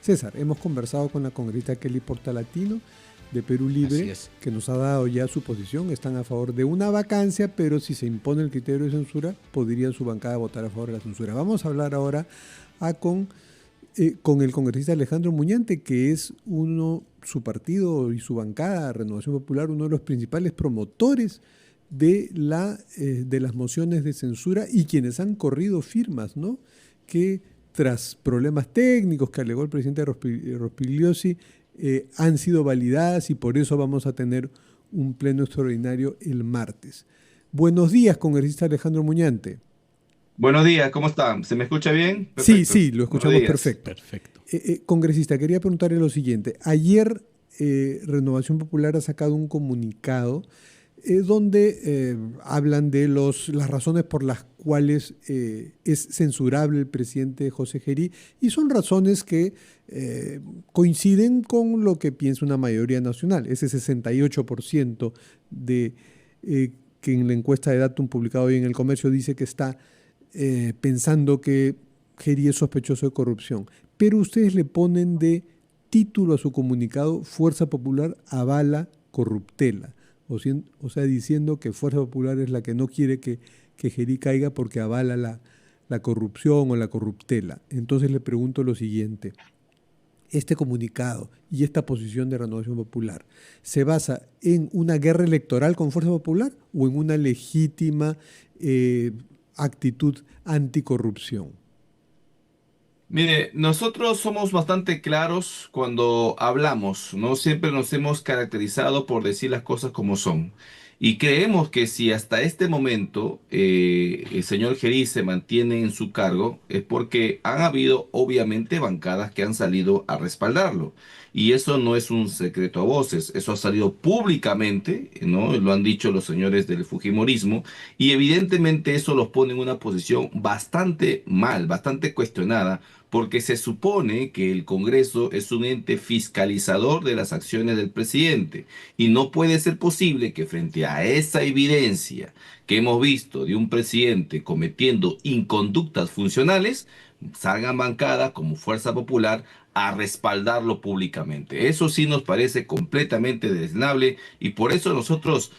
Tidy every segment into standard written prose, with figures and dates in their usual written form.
César, hemos conversado con la congresista Kelly Portalatino de Perú Libre, que nos ha dado ya su posición. Están a favor de una vacancia, pero si se impone el criterio de censura, podría su bancada votar a favor de la censura. Vamos a hablar ahora con el congresista Alejandro Muñante, que es su partido y su bancada, Renovación Popular, uno de los principales promotores de las mociones de censura y quienes han corrido firmas, ¿no? Que tras problemas técnicos que alegó el presidente Rospigliosi, han sido validadas y por eso vamos a tener un pleno extraordinario el martes. Buenos días, congresista Alejandro Muñante. Buenos días, ¿cómo están? ¿Se me escucha bien? Perfecto. Sí, lo escuchamos perfecto. Congresista, quería preguntarle lo siguiente. Ayer Renovación Popular ha sacado un comunicado donde hablan de las razones por las cuales es censurable el presidente José Gerí, y son razones que coinciden con lo que piensa una mayoría nacional. Ese 68% que en la encuesta de Datum publicado hoy en El Comercio dice que está pensando que Gerí es sospechoso de corrupción. Pero ustedes le ponen de título a su comunicado: Fuerza Popular avala corruptela. O sea, diciendo que Fuerza Popular es la que no quiere que Gerí caiga porque avala la corrupción o la corruptela. Entonces le pregunto lo siguiente: ¿este comunicado y esta posición de Renovación Popular se basa en una guerra electoral con Fuerza Popular o en una legítima actitud anticorrupción? Mire, nosotros somos bastante claros cuando hablamos, ¿no? Siempre nos hemos caracterizado por decir las cosas como son. Y creemos que si hasta este momento el señor Gerí se mantiene en su cargo, es porque han habido obviamente bancadas que han salido a respaldarlo. Y eso no es un secreto a voces, eso ha salido públicamente, ¿no? Lo han dicho los señores del Fujimorismo, y evidentemente eso los pone en una posición bastante mal, bastante cuestionada, porque se supone que el Congreso es un ente fiscalizador de las acciones del presidente y no puede ser posible que frente a esa evidencia que hemos visto de un presidente cometiendo inconductas funcionales, salgan bancadas como Fuerza Popular a respaldarlo públicamente. Eso sí nos parece completamente desnable y por eso nosotros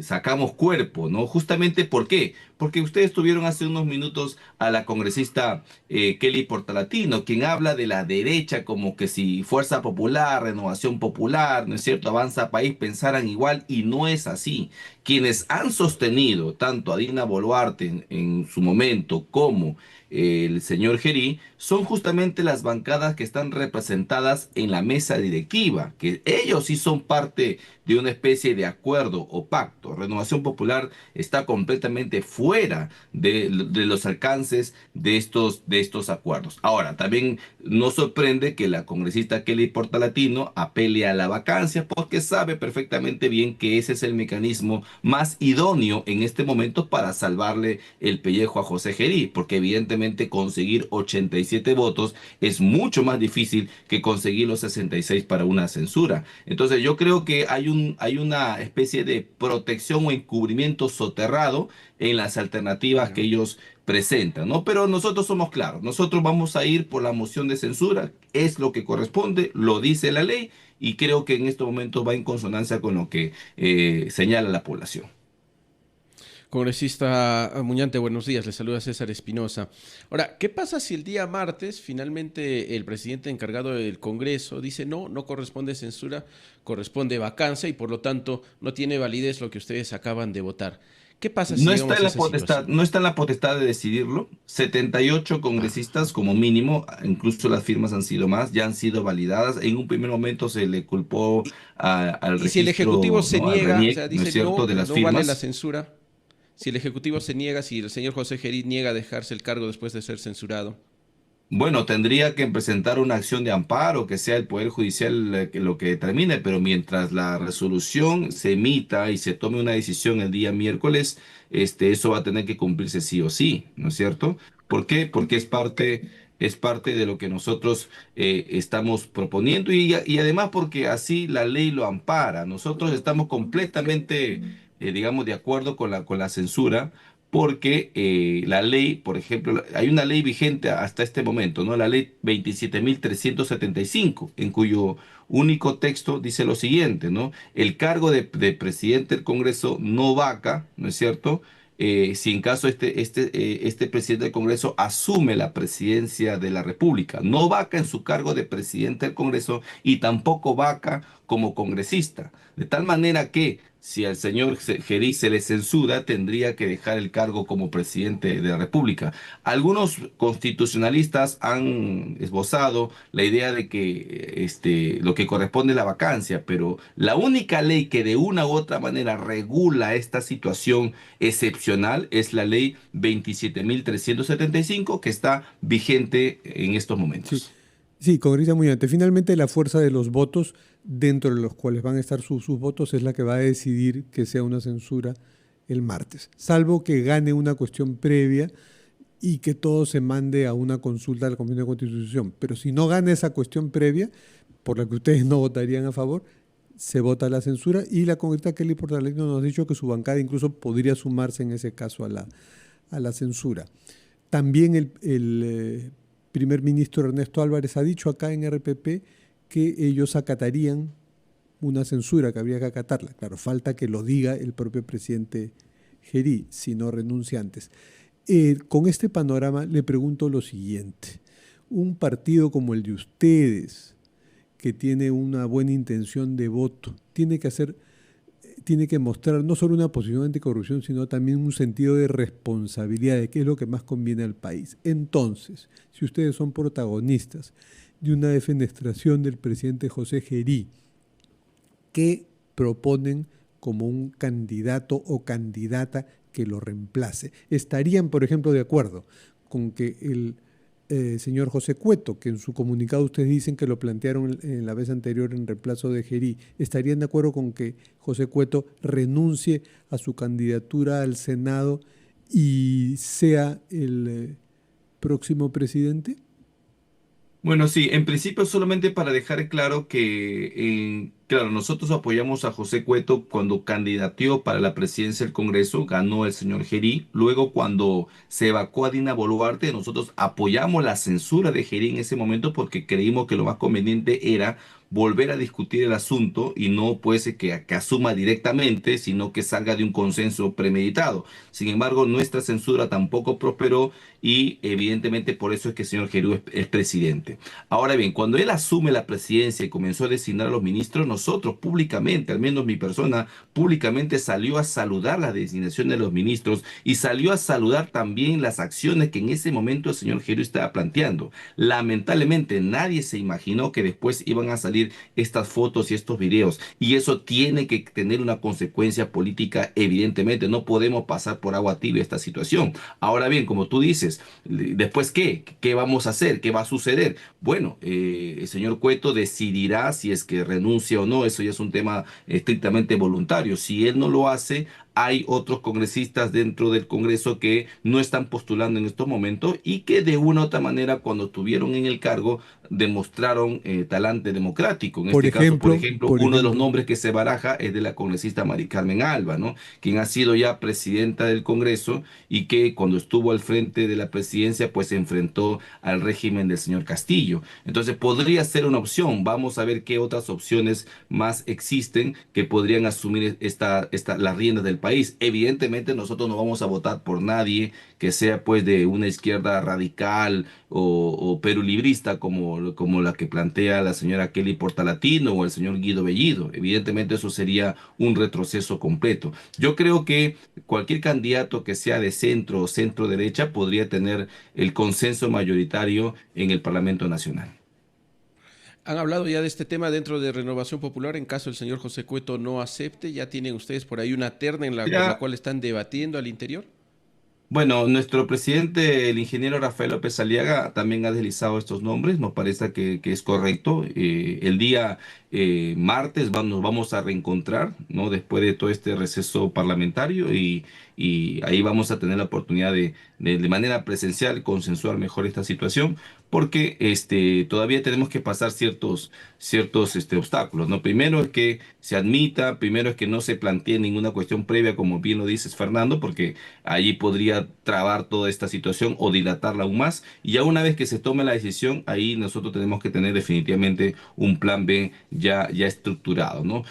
sacamos cuerpo, ¿no? Justamente ¿por qué? Porque ustedes tuvieron hace unos minutos a la congresista Kelly Portalatino, quien habla de la derecha como que si Fuerza Popular, Renovación Popular, ¿no es cierto?, Avanza País pensaran igual, y no es así. Quienes han sostenido tanto a Dina Boluarte en su momento como el señor Gerí son justamente las bancadas que están representadas en la mesa directiva, que ellos sí son parte de una especie de acuerdo o pacto. Renovación Popular está completamente fuera de los alcances de estos acuerdos. Ahora, también nos sorprende que la congresista Kelly Portalatino apele a la vacancia porque sabe perfectamente bien que ese es el mecanismo más idóneo en este momento para salvarle el pellejo a José Gerí, porque evidentemente conseguir 87 votos es mucho más difícil que conseguir los 66 para una censura. Entonces yo creo que hay una especie de protección o encubrimiento soterrado en las alternativas que ellos presentan, ¿no? Pero nosotros somos claros, nosotros vamos a ir por la moción de censura, es lo que corresponde, lo dice la ley, y creo que en este momento va en consonancia con lo que señala la población. Congresista Muñante, buenos días. Le saluda César Espinosa. Ahora, ¿qué pasa si el día martes finalmente el presidente encargado del Congreso dice no corresponde censura, corresponde vacancia y por lo tanto no tiene validez lo que ustedes acaban de votar? ¿Qué pasa si No está llegamos en a la esa situación? potestad, no está en la potestad de decidirlo. 78 congresistas como mínimo, incluso las firmas han sido más, ya han sido validadas. En un primer momento se le culpó al Y si el Ejecutivo registro, se ¿no?, al niega, o RENIEC, sea, ¿no es dice cierto?, de las no vale la firmas. censura, si el Ejecutivo se niega, si el señor José Gerí niega a dejarse el cargo después de ser censurado. Bueno, tendría que presentar una acción de amparo, que sea el Poder Judicial lo que determine, pero mientras la resolución se emita y se tome una decisión el día miércoles, eso va a tener que cumplirse sí o sí, ¿no es cierto? ¿Por qué? Porque es parte de lo que nosotros estamos proponiendo y además porque así la ley lo ampara. Nosotros estamos completamente, digamos, de acuerdo con la censura, porque la ley, por ejemplo, hay una ley vigente hasta este momento, ¿no? La ley 27.375, en cuyo único texto dice lo siguiente, ¿no? El cargo de presidente del Congreso no vaca, ¿no es cierto? Si en caso este presidente del Congreso asume la presidencia de la República, no vaca en su cargo de presidente del Congreso y tampoco vaca como congresista. De tal manera que si al señor Gerí se le censura, tendría que dejar el cargo como presidente de la República. Algunos constitucionalistas han esbozado la idea de que lo que corresponde es la vacancia, pero la única ley que de una u otra manera regula esta situación excepcional es la ley 27.375 que está vigente en estos Sí, momentos. sí, congresista muy antes. Finalmente, la fuerza de los votos, dentro de los cuales van a estar sus votos, es la que va a decidir que sea una censura el martes, salvo que gane una cuestión previa y que todo se mande a una consulta de la Comisión de Constitución. Pero si no gana esa cuestión previa, por la que ustedes no votarían a favor, se vota la censura y la congresista Kelly Portaletti nos ha dicho que su bancada incluso podría sumarse en ese caso a la censura. También el primer ministro Ernesto Álvarez ha dicho acá en RPP que ellos acatarían una censura, que habría que acatarla. Claro, falta que lo diga el propio presidente Gerí, si no renuncia antes. Con este panorama le pregunto lo siguiente. Un partido como el de ustedes, que tiene una buena intención de voto, tiene que mostrar no solo una posición anticorrupción, sino también un sentido de responsabilidad, de qué es lo que más conviene al país. Entonces, si ustedes son protagonistas de una defenestración del presidente José Gerí, ¿qué proponen como un candidato o candidata que lo reemplace? ¿Estarían, por ejemplo, de acuerdo con que el señor José Cueto, que en su comunicado ustedes dicen que lo plantearon en la vez anterior en reemplazo de Gerí, estarían de acuerdo con que José Cueto renuncie a su candidatura al Senado y sea el próximo presidente? Bueno, sí, en principio solamente para dejar claro que, claro, nosotros apoyamos a José Cueto cuando candidateó para la presidencia del Congreso, ganó el señor Gerí. Luego, cuando se evacuó a Dina Boluarte, nosotros apoyamos la censura de Gerí en ese momento porque creímos que lo más conveniente era volver a discutir el asunto y no pues que asuma directamente, sino que salga de un consenso premeditado. Sin embargo, nuestra censura tampoco prosperó y evidentemente por eso es que el señor Gerí es presidente. Ahora bien, cuando él asume la presidencia y comenzó a designar a los ministros, nosotros públicamente, al menos mi persona, públicamente salió a saludar la designación de los ministros y salió a saludar también las acciones que en ese momento el señor Gerí estaba planteando. Lamentablemente nadie se imaginó que después iban a salir estas fotos y estos videos y eso tiene que tener una consecuencia política evidentemente. No podemos pasar por agua tibia esta situación. Ahora bien, como tú dices, después ¿qué? ¿Qué vamos a hacer? ¿Qué va a suceder? Bueno, el señor Cueto decidirá si es que renuncia o no, eso ya es un tema estrictamente voluntario. Si él no lo hace, hay otros congresistas dentro del Congreso que no están postulando en estos momentos y que de una u otra manera cuando estuvieron en el cargo demostraron talante democrático. En Por este caso, por ejemplo, ejemplo, por uno de los ejemplo, nombres que se baraja es de la congresista Mari Carmen Alba, ¿no? Quien ha sido ya presidenta del Congreso y que cuando estuvo al frente de la presidencia, pues se enfrentó al régimen del señor Castillo. Entonces podría ser una opción. Vamos a ver qué otras opciones más existen que podrían asumir las riendas del país. Evidentemente nosotros no vamos a votar por nadie que sea pues de una izquierda radical o perulibrista como la que plantea la señora Kelly Portalatino o el señor Guido Bellido. Evidentemente eso sería un retroceso completo. Yo creo que cualquier candidato que sea de centro o centro derecha podría tener el consenso mayoritario en el Parlamento Nacional. ¿Han hablado ya de este tema dentro de Renovación Popular en caso el señor José Cueto no acepte? ¿Ya tienen ustedes por ahí una terna por la Mira, cual están debatiendo al interior? bueno, nuestro presidente, el ingeniero Rafael López Aliaga, también ha deslizado estos nombres, nos parece que es correcto. El día martes nos vamos a reencontrar, ¿no? Después de todo este receso parlamentario y ahí vamos a tener la oportunidad de manera presencial consensuar mejor esta situación, porque todavía tenemos que pasar ciertos obstáculos, ¿no? Primero es que se admita, primero es que no se plantee ninguna cuestión previa, como bien lo dices, Fernando, porque allí podría trabar toda esta situación o dilatarla aún más. Y ya una vez que se tome la decisión, ahí nosotros tenemos que tener definitivamente un plan B ya estructurado, ¿no?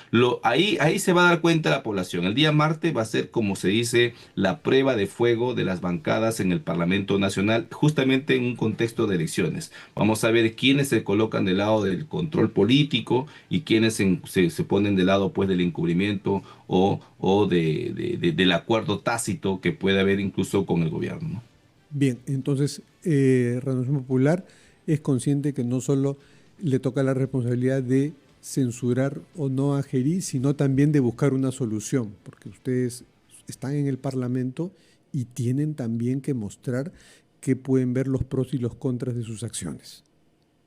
Ahí se va a dar cuenta la población. El día martes va a ser, como se dice, la prueba de fuego de las bancadas en el Parlamento Nacional, justamente en un contexto de elecciones. Vamos a ver quiénes se colocan del lado del control político y quiénes se ponen del lado pues del encubrimiento del acuerdo tácito que puede haber incluso con el gobierno, ¿no? Bien, entonces Renovación Popular es consciente que no solo le toca la responsabilidad de censurar o no a Gerí, sino también de buscar una solución, porque ustedes están en el Parlamento y tienen también que mostrar que pueden ver los pros y los contras de sus acciones.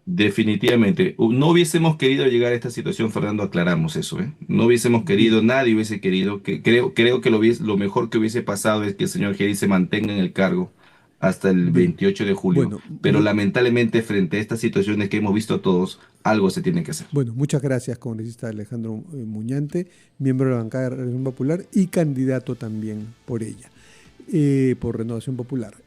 Definitivamente. No hubiésemos querido llegar a esta situación, Fernando, aclaramos eso, ¿eh? No hubiésemos querido, Bien, nadie hubiese querido, creo que lo mejor que hubiese pasado es que el señor Geri se mantenga en el cargo hasta el bien. 28 de julio. Bueno, Pero lamentablemente frente a estas situaciones que hemos visto todos, algo se tiene que hacer. bueno, muchas gracias, congresista Alejandro Muñante, miembro de la bancada de Renovación Popular y candidato también por ella, por Renovación Popular.